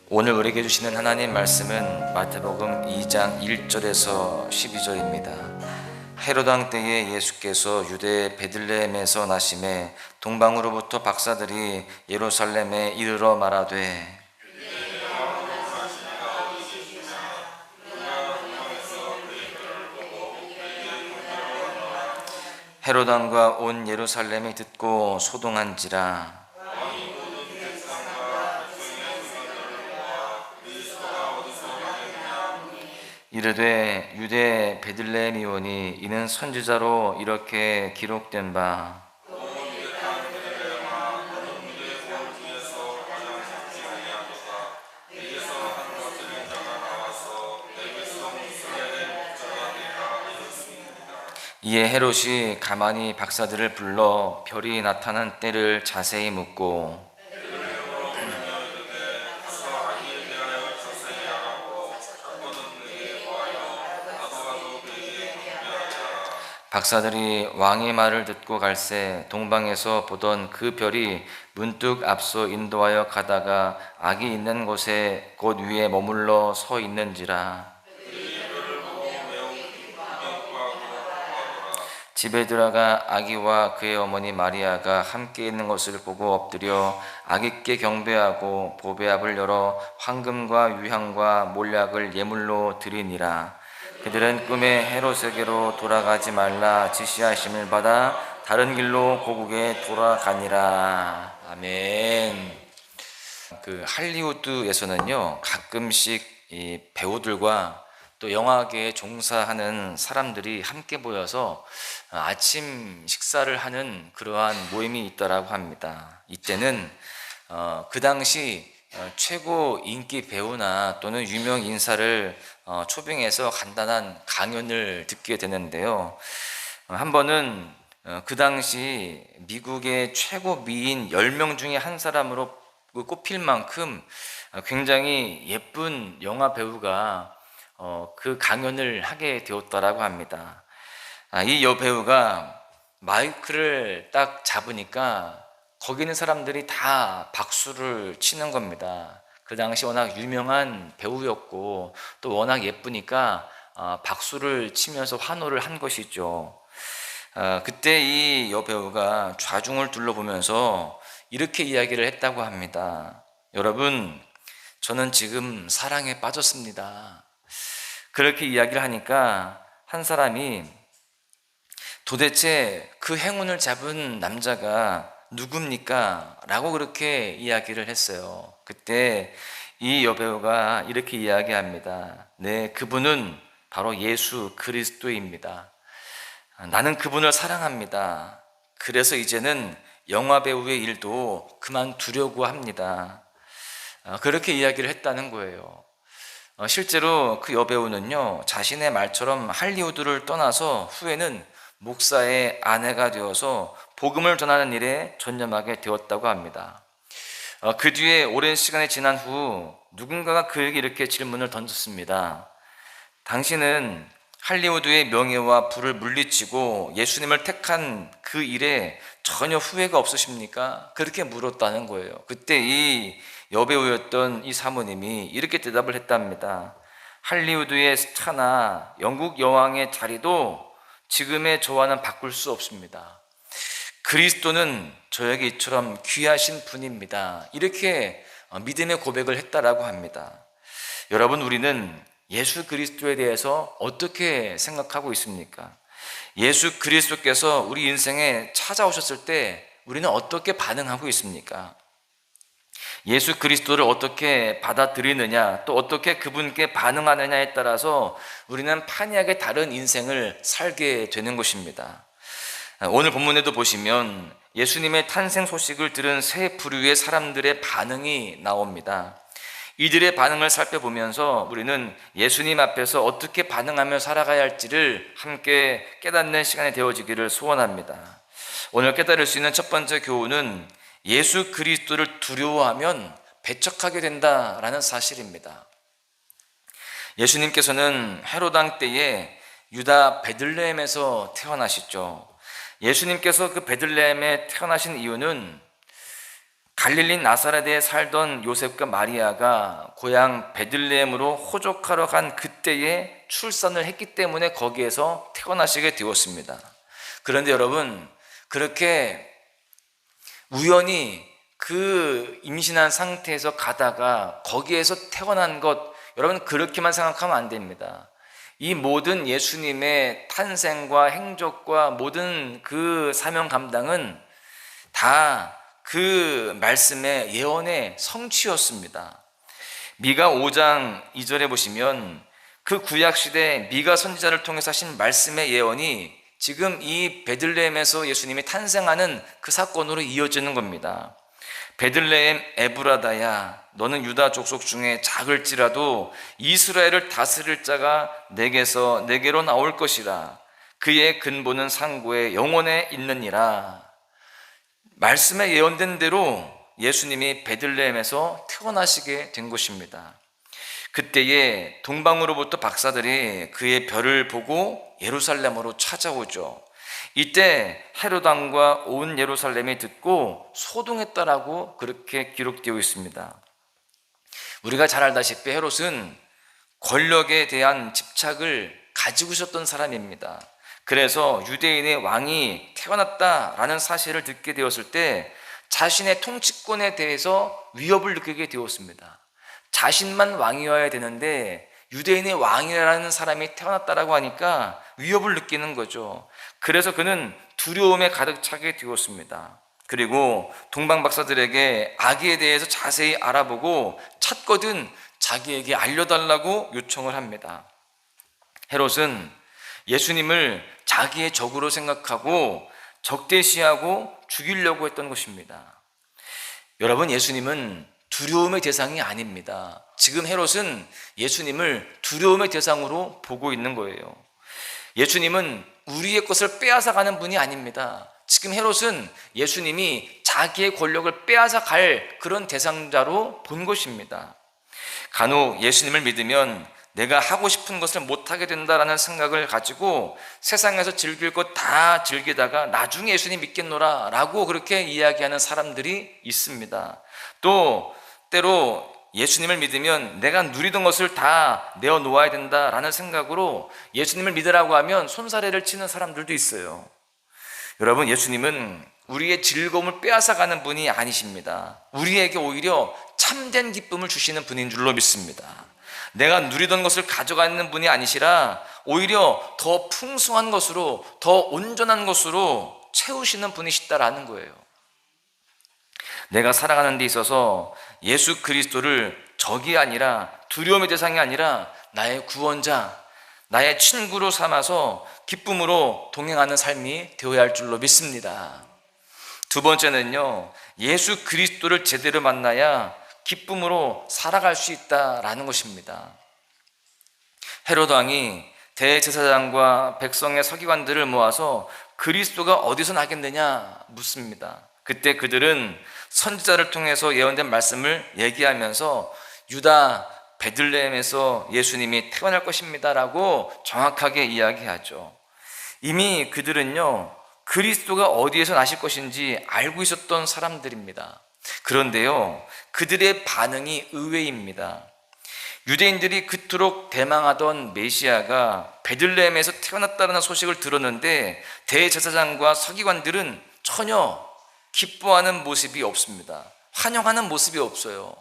오늘 우리에게 주시는 하나님 말씀은 마태복음 2장 1절에서 12절입니다. 헤롯 왕 때에 예수께서 유대 베들레헴에서 나심에 동방으로부터 박사들이 예루살렘에 이르러 말하되 헤롯 왕과 온 예루살렘이 듣고 소동한지라. 이르되 유대 베들레헴이오니 이는 선지자로 이렇게 기록된 바 이에 헤롯이 가만히 박사들을 불러 별이 나타난 때를 자세히 묻고 박사들이 왕의 말을 듣고 갈새 동방에서 보던 그 별이 문득 앞서 인도하여 가다가 악이 있는 곳에 곧 위에 머물러 서 있는지라. 집에 들어가 아기와 그의 어머니 마리아가 함께 있는 것을 보고 엎드려 아기께 경배하고 보배압을 열어 황금과 유향과 몰약을 예물로 드리니라. 그들은 꿈에 헤롯에게로 돌아가지 말라 지시하심을 받아 다른 길로 고국에 돌아가니라. 아멘. 할리우드에서는요 가끔씩 이 배우들과 또 영화계에 종사하는 사람들이 함께 모여서 아침 식사를 하는 그러한 모임이 있다라고 합니다. 이때는 그 당시 최고 인기 배우나 또는 유명 인사를 초빙해서 간단한 강연을 듣게 되는데요. 한 번은 그 당시 미국의 최고 미인 10명 중에 한 사람으로 꼽힐 만큼 굉장히 예쁜 영화 배우가 그 강연을 하게 되었다라고 합니다. 이 여배우가 마이크를 딱 잡으니까 거기 있는 사람들이 다 박수를 치는 겁니다. 그 당시 워낙 유명한 배우였고 또 워낙 예쁘니까 박수를 치면서 환호를 한 것이죠. 그때 이 여배우가 좌중을 둘러보면서 이렇게 이야기를 했다고 합니다. 여러분, 저는 지금 사랑에 빠졌습니다. 그렇게 이야기를 하니까 한 사람이 도대체 그 행운을 잡은 남자가 누굽니까? 라고 그렇게 이야기를 했어요. 그때 이 여배우가 이렇게 이야기합니다. 네, 그분은 바로 예수 그리스도입니다. 나는 그분을 사랑합니다. 그래서 이제는 영화배우의 일도 그만두려고 합니다. 그렇게 이야기를 했다는 거예요. 실제로 그 여배우는요 자신의 말처럼 할리우드를 떠나서 후에는 목사의 아내가 되어서 복음을 전하는 일에 전념하게 되었다고 합니다. 그 뒤에 오랜 시간이 지난 후 누군가가 그에게 이렇게 질문을 던졌습니다. 당신은 할리우드의 명예와 부를 물리치고 예수님을 택한 그 일에 전혀 후회가 없으십니까? 그렇게 물었다는 거예요. 그때 이 여배우였던 이 사모님이 이렇게 대답을 했답니다. 할리우드의 스타나 영국 여왕의 자리도 지금의 저와는 바꿀 수 없습니다. 그리스도는 저에게 이처럼 귀하신 분입니다. 이렇게 믿음의 고백을 했다라고 합니다. 여러분, 우리는 예수 그리스도에 대해서 어떻게 생각하고 있습니까? 예수 그리스도께서 우리 인생에 찾아오셨을 때 우리는 어떻게 반응하고 있습니까? 예수 그리스도를 어떻게 받아들이느냐, 또 어떻게 그분께 반응하느냐에 따라서 우리는 판이하게 다른 인생을 살게 되는 것입니다. 오늘 본문에도 보시면 예수님의 탄생 소식을 들은 세 부류의 사람들의 반응이 나옵니다. 이들의 반응을 살펴보면서 우리는 예수님 앞에서 어떻게 반응하며 살아가야 할지를 함께 깨닫는 시간이 되어지기를 소원합니다. 오늘 깨달을 수 있는 첫 번째 교훈은 예수 그리스도를 두려워하면 배척하게 된다라는 사실입니다. 예수님께서는 헤롯 왕 때에 유다 베들레헴에서 태어나셨죠. 예수님께서 그 베들레헴에 태어나신 이유는 갈릴리 나사렛에 살던 요셉과 마리아가 고향 베들레헴으로 호족하러 간 그때에 출산을 했기 때문에 거기에서 태어나시게 되었습니다. 그런데 여러분, 그렇게 우연히 그 임신한 상태에서 가다가 거기에서 태어난 것, 여러분 그렇게만 생각하면 안 됩니다. 이 모든 예수님의 탄생과 행적과 모든 그 사명 감당은 다 그 말씀의 예언의 성취였습니다. 미가 5장 2절에 보시면 그 구약시대 미가 선지자를 통해서 하신 말씀의 예언이 지금 이 베들레헴에서 예수님이 탄생하는 그 사건으로 이어지는 겁니다. 베들레헴 에브라다야, 너는 유다 족속 중에 작을지라도 이스라엘을 다스릴 자가 내게로 나올 것이라. 그의 근본은 상고에 영원에 있느니라. 말씀에 예언된 대로 예수님이 베들레헴에서 태어나시게 된 것입니다. 그때에 동방으로부터 박사들이 그의 별을 보고 예루살렘으로 찾아오죠. 이때 헤롯 왕과 온 예루살렘이 듣고 소동했다라고 그렇게 기록되어 있습니다. 우리가 잘 알다시피 헤롯은 권력에 대한 집착을 가지고 있었던 사람입니다. 그래서 유대인의 왕이 태어났다라는 사실을 듣게 되었을 때 자신의 통치권에 대해서 위협을 느끼게 되었습니다. 자신만 왕이어야 되는데 유대인의 왕이라는 사람이 태어났다라고 하니까 위협을 느끼는 거죠. 그래서 그는 두려움에 가득 차게 되었습니다. 그리고 동방 박사들에게 아기에 대해서 자세히 알아보고 찾거든 자기에게 알려달라고 요청을 합니다. 헤롯은 예수님을 자기의 적으로 생각하고 적대시하고 죽이려고 했던 것입니다. 여러분, 예수님은 두려움의 대상이 아닙니다. 지금 헤롯은 예수님을 두려움의 대상으로 보고 있는 거예요. 예수님은 우리의 것을 빼앗아가는 분이 아닙니다. 지금 헤롯은 예수님이 자기의 권력을 빼앗아갈 그런 대상자로 본 것입니다. 간혹 예수님을 믿으면 내가 하고 싶은 것을 못하게 된다라는 생각을 가지고 세상에서 즐길 것 다 즐기다가 나중에 예수님 믿겠노라 라고 그렇게 이야기하는 사람들이 있습니다. 또 때로 예수님을 믿으면 내가 누리던 것을 다 내어놓아야 된다라는 생각으로 예수님을 믿으라고 하면 손사래를 치는 사람들도 있어요. 여러분, 예수님은 우리의 즐거움을 빼앗아가는 분이 아니십니다. 우리에게 오히려 참된 기쁨을 주시는 분인 줄로 믿습니다. 내가 누리던 것을 가져가는 분이 아니시라 오히려 더 풍성한 것으로, 더 온전한 것으로 채우시는 분이시다라는 거예요. 내가 살아가는 데 있어서 예수 그리스도를 적이 아니라, 두려움의 대상이 아니라 나의 구원자, 나의 친구로 삼아서 기쁨으로 동행하는 삶이 되어야 할 줄로 믿습니다. 두 번째는요, 예수 그리스도를 제대로 만나야 기쁨으로 살아갈 수 있다라는 것입니다. 헤롯 왕이 대제사장과 백성의 서기관들을 모아서 그리스도가 어디서 나겠느냐 묻습니다. 그때 그들은 선지자를 통해서 예언된 말씀을 얘기하면서 유다 베들레헴에서 예수님이 태어날 것입니다 라고 정확하게 이야기하죠. 이미 그들은요, 그리스도가 어디에서 나실 것인지 알고 있었던 사람들입니다. 그런데요, 그들의 반응이 의외입니다. 유대인들이 그토록 대망하던 메시아가 베들레헴에서 태어났다는 소식을 들었는데 대제사장과 서기관들은 전혀 기뻐하는 모습이 없습니다. 환영하는 모습이 없어요.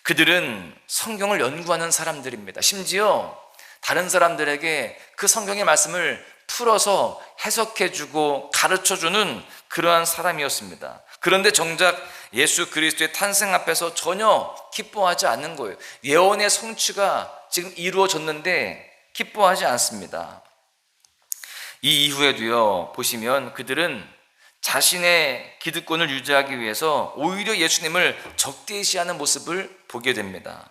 그들은 성경을 연구하는 사람들입니다. 심지어 다른 사람들에게 그 성경의 말씀을 풀어서 해석해주고 가르쳐주는 그러한 사람이었습니다. 그런데 정작 예수 그리스도의 탄생 앞에서 전혀 기뻐하지 않는 거예요. 예언의 성취가 지금 이루어졌는데 기뻐하지 않습니다. 이 이후에도요, 보시면 그들은 자신의 기득권을 유지하기 위해서 오히려 예수님을 적대시하는 모습을 보게 됩니다.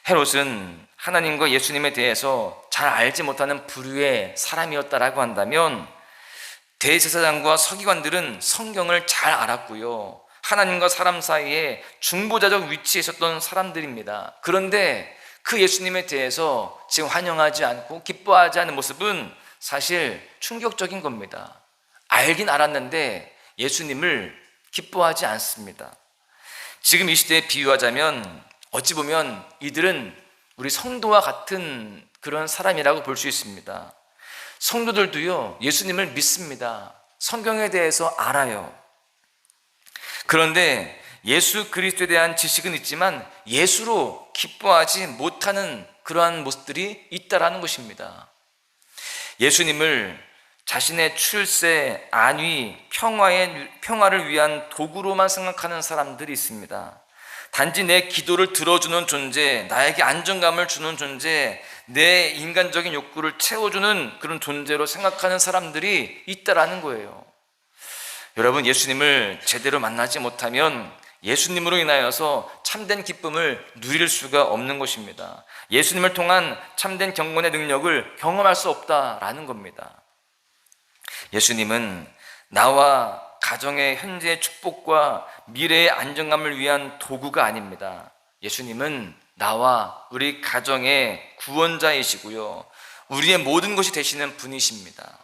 헤롯은 하나님과 예수님에 대해서 잘 알지 못하는 부류의 사람이었다라고 한다면 대제사장과 서기관들은 성경을 잘 알았고요, 하나님과 사람 사이에 중보자적 위치에 있었던 사람들입니다. 그런데 그 예수님에 대해서 지금 환영하지 않고 기뻐하지 않는 모습은 사실 충격적인 겁니다. 알긴 알았는데 예수님을 기뻐하지 않습니다. 지금 이 시대에 비유하자면 어찌 보면 이들은 우리 성도와 같은 그런 사람이라고 볼 수 있습니다. 성도들도요, 예수님을 믿습니다. 성경에 대해서 알아요. 그런데 예수 그리스도에 대한 지식은 있지만 예수로 기뻐하지 못하는 그러한 모습들이 있다라는 것입니다. 예수님을 자신의 출세, 안위, 평화를 위한 도구로만 생각하는 사람들이 있습니다. 단지 내 기도를 들어주는 존재, 나에게 안정감을 주는 존재, 내 인간적인 욕구를 채워주는 그런 존재로 생각하는 사람들이 있다라는 거예요. 여러분, 예수님을 제대로 만나지 못하면 예수님으로 인하여서 참된 기쁨을 누릴 수가 없는 것입니다. 예수님을 통한 참된 경건의 능력을 경험할 수 없다라는 겁니다. 예수님은 나와 가정의 현재의 축복과 미래의 안정감을 위한 도구가 아닙니다. 예수님은 나와 우리 가정의 구원자이시고요, 우리의 모든 것이 되시는 분이십니다.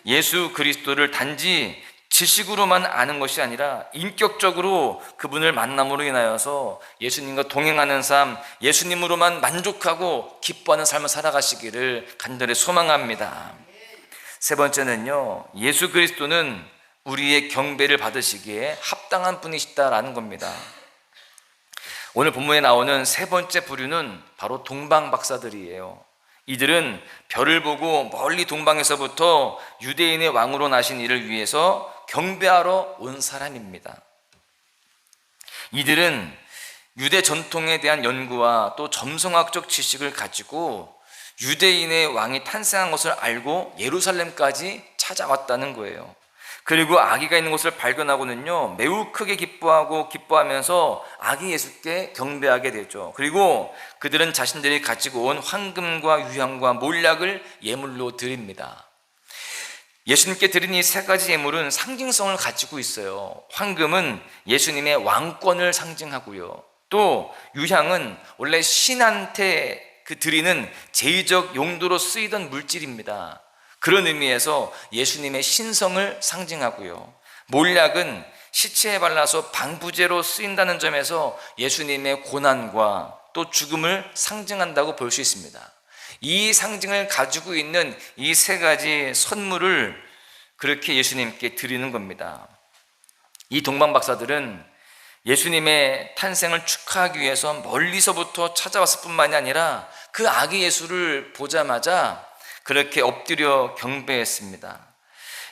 예수 그리스도를 단지 지식으로만 아는 것이 아니라 인격적으로 그분을 만남으로 인하여서 예수님과 동행하는 삶, 예수님으로만 만족하고 기뻐하는 삶을 살아가시기를 간절히 소망합니다. 세 번째는요, 예수 그리스도는 우리의 경배를 받으시기에 합당한 분이시다라는 겁니다. 오늘 본문에 나오는 세 번째 부류는 바로 동방 박사들이에요. 이들은 별을 보고 멀리 동방에서부터 유대인의 왕으로 나신 이를 위해서 경배하러 온 사람입니다. 이들은 유대 전통에 대한 연구와 또 점성학적 지식을 가지고 유대인의 왕이 탄생한 것을 알고 예루살렘까지 찾아왔다는 거예요. 그리고 아기가 있는 곳을 발견하고는요, 매우 크게 기뻐하면서 아기 예수께 경배하게 되죠. 그리고 그들은 자신들이 가지고 온 황금과 유향과 몰약을 예물로 드립니다. 예수님께 드린 이 세 가지 예물은 상징성을 가지고 있어요. 황금은 예수님의 왕권을 상징하고요, 또 유향은 원래 신한테 드리는 제의적 용도로 쓰이던 물질입니다. 그런 의미에서 예수님의 신성을 상징하고요, 몰약은 시체에 발라서 방부제로 쓰인다는 점에서 예수님의 고난과 또 죽음을 상징한다고 볼 수 있습니다. 이 상징을 가지고 있는 이 세 가지 선물을 그렇게 예수님께 드리는 겁니다. 이 동방 박사들은 예수님의 탄생을 축하하기 위해서 멀리서부터 찾아왔을 뿐만이 아니라 그 아기 예수를 보자마자 그렇게 엎드려 경배했습니다.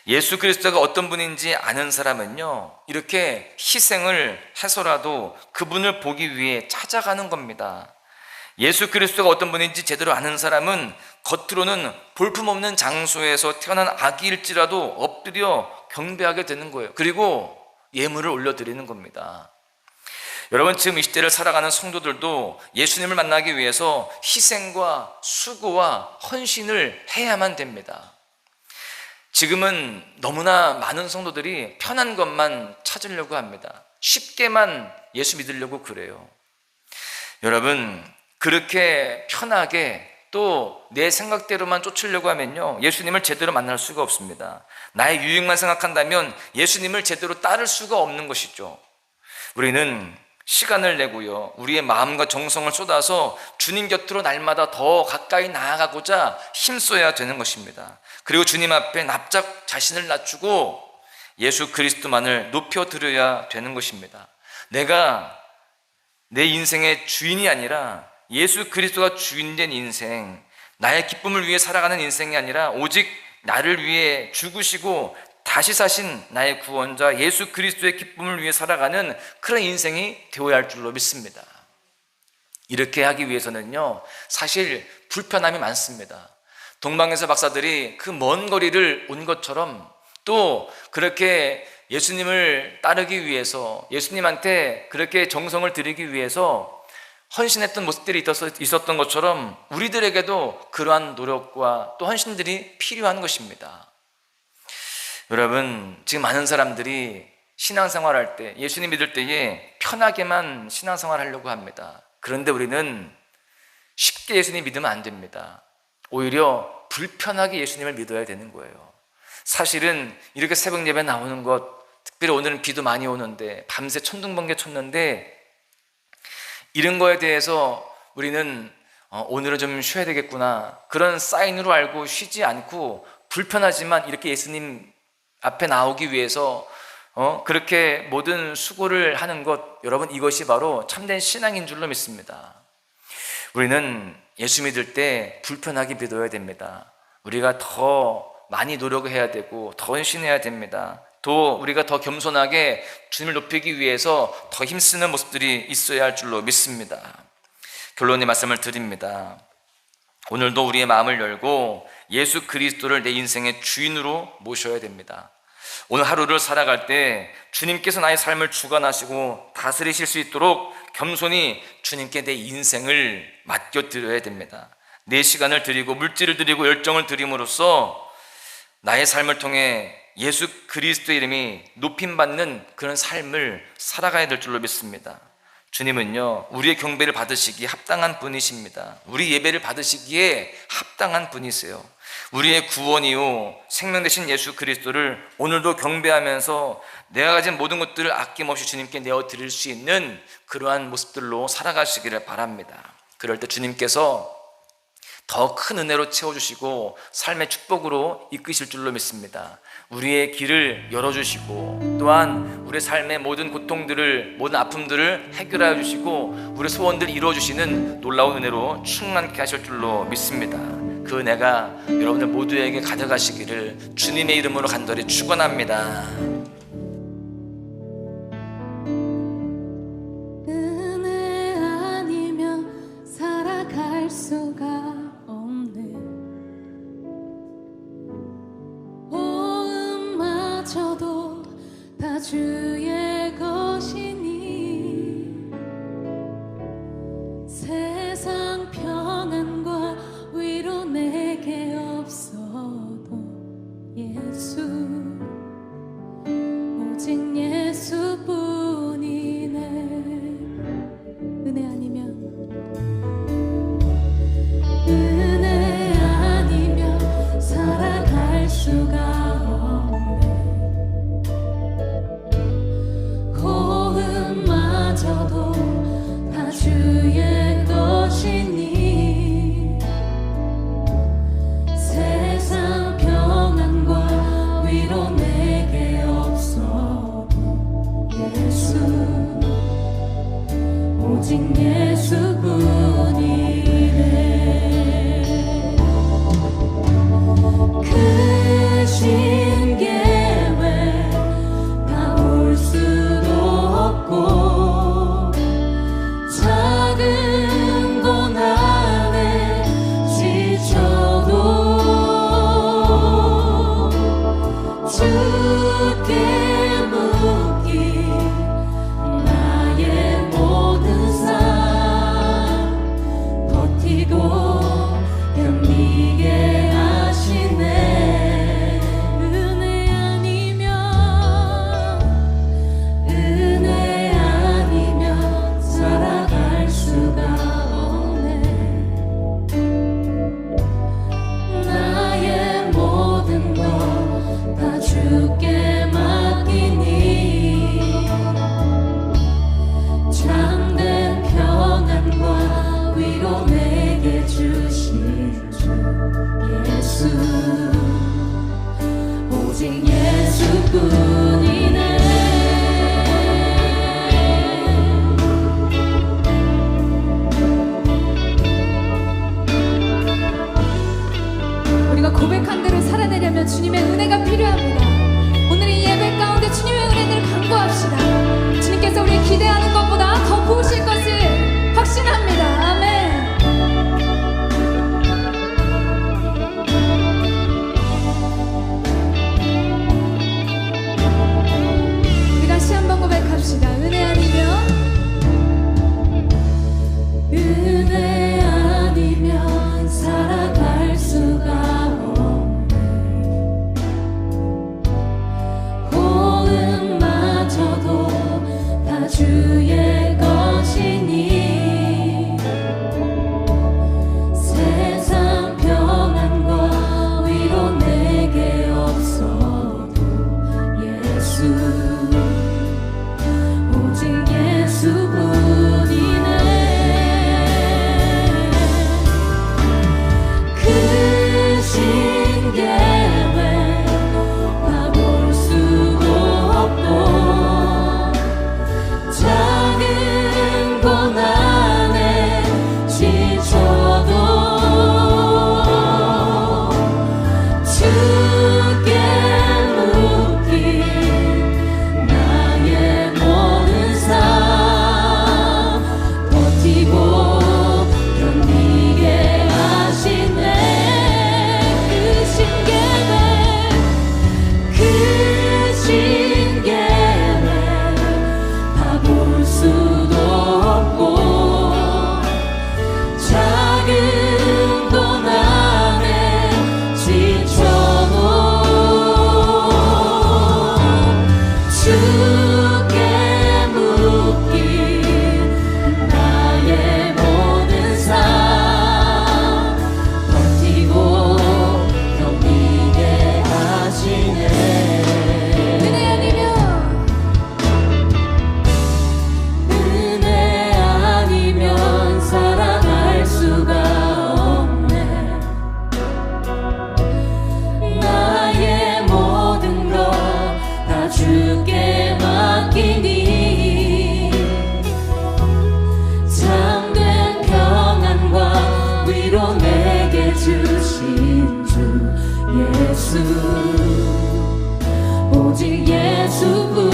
예수 그리스도가 어떤 분인지 아는 사람은요, 이렇게 희생을 해서라도 그분을 보기 위해 찾아가는 겁니다. 예수 그리스도가 어떤 분인지 제대로 아는 사람은 겉으로는 볼품없는 장소에서 태어난 아기일지라도 엎드려 경배하게 되는 거예요. 그리고 예물을 올려드리는 겁니다. 여러분, 지금 이 시대를 살아가는 성도들도 예수님을 만나기 위해서 희생과 수고와 헌신을 해야만 됩니다. 지금은 너무나 많은 성도들이 편한 것만 찾으려고 합니다. 쉽게만 예수 믿으려고 그래요. 여러분, 그렇게 편하게 또 내 생각대로만 쫓으려고 하면요, 예수님을 제대로 만날 수가 없습니다. 나의 유익만 생각한다면 예수님을 제대로 따를 수가 없는 것이죠. 우리는 시간을 내고요, 우리의 마음과 정성을 쏟아서 주님 곁으로 날마다 더 가까이 나아가고자 힘써야 되는 것입니다. 그리고 주님 앞에 납작 자신을 낮추고 예수 그리스도만을 높여드려야 되는 것입니다. 내가 내 인생의 주인이 아니라 예수 그리스도가 주인된 인생, 나의 기쁨을 위해 살아가는 인생이 아니라 오직 나를 위해 죽으시고 다시 사신 나의 구원자 예수 그리스도의 기쁨을 위해 살아가는 그런 인생이 되어야 할 줄로 믿습니다. 이렇게 하기 위해서는요, 사실 불편함이 많습니다. 동방에서 박사들이 그 먼 거리를 온 것처럼 또 그렇게 예수님을 따르기 위해서, 예수님한테 그렇게 정성을 들이기 위해서 헌신했던 모습들이 있었던 것처럼 우리들에게도 그러한 노력과 또 헌신들이 필요한 것입니다. 여러분, 지금 많은 사람들이 신앙생활할 때, 예수님 믿을 때에 편하게만 신앙생활 하려고 합니다. 그런데 우리는 쉽게 예수님 믿으면 안 됩니다. 오히려 불편하게 예수님을 믿어야 되는 거예요. 사실은 이렇게 새벽 예배 나오는 것 특별히 오늘은 비도 많이 오는데 밤새 천둥번개 쳤는데 이런 거에 대해서 우리는 오늘은 좀 쉬어야 되겠구나, 그런 사인으로 알고 쉬지 않고 불편하지만 이렇게 예수님 앞에 나오기 위해서 그렇게 모든 수고를 하는 것, 여러분 이것이 바로 참된 신앙인 줄로 믿습니다. 우리는 예수 믿을 때 불편하게 믿어야 됩니다. 우리가 더 많이 노력을 해야 되고 더 헌신해야 됩니다. 또 우리가 더 겸손하게 주님을 높이기 위해서 더 힘쓰는 모습들이 있어야 할 줄로 믿습니다. 결론의 말씀을 드립니다. 오늘도 우리의 마음을 열고 예수 그리스도를 내 인생의 주인으로 모셔야 됩니다. 오늘 하루를 살아갈 때 주님께서 나의 삶을 주관하시고 다스리실 수 있도록 겸손히 주님께 내 인생을 맡겨드려야 됩니다. 내 시간을 드리고 물질을 드리고 열정을 드림으로써 나의 삶을 통해 예수 그리스도의 이름이 높임받는 그런 삶을 살아가야 될 줄로 믿습니다. 주님은요, 우리의 경배를 받으시기에 합당한 분이십니다. 우리 예배를 받으시기에 합당한 분이세요. 우리의 구원이요 생명 되신 예수 그리스도를 오늘도 경배하면서 내가 가진 모든 것들을 아낌없이 주님께 내어드릴 수 있는 그러한 모습들로 살아가시기를 바랍니다. 그럴 때 주님께서 더 큰 은혜로 채워주시고 삶의 축복으로 이끄실 줄로 믿습니다. 우리의 길을 열어주시고 또한 우리의 삶의 모든 고통들을, 모든 아픔들을 해결하여 주시고 우리의 소원들을 이루어주시는 놀라운 은혜로 충만케 하실 줄로 믿습니다. 그 은혜가 여러분들 모두에게 가져가시기를 주님의 이름으로 간절히 축원합니다. 은혜 아니면 살아갈 수가 없네. 호흡마저도 다 주의 것이니 세상 평안과 위로 내게 없어도 예수, 오직 예수뿐이네. 은혜 아니면 살아갈 수가 없네. 호흡마저도 다 주의 것이니 세상 평안과 위로 내게 없어도 예수, 오직 예수뿐이네. 크신 계획 나올 수도 없고 작은 고난에 지쳐도 주께 묻기 나의 모든 삶 버티고 견디게 하시네. 은혜 아니면 살아갈 수가 없네. 나의 모든 것 다 주께 맡기니 참된 평안과 위로 내게 주신 주 예수, 오직 예수뿐이네. 우리가 고백한 대로 살아내려면 주님의 은혜가 필요합니다. 오늘 이 예배 가운데 주님의 은혜를 간구합시다. 주님께서 우리 기대하는 것보다 더 부으실 것을 확신합니다. 아멘. 우리 다시 한번 고백합시다. 은혜 아니면 살아갈 수가 없네. 호흡마저도 다 주의 것이니 세상 평안과 위로 내게 없어도 예수, 수부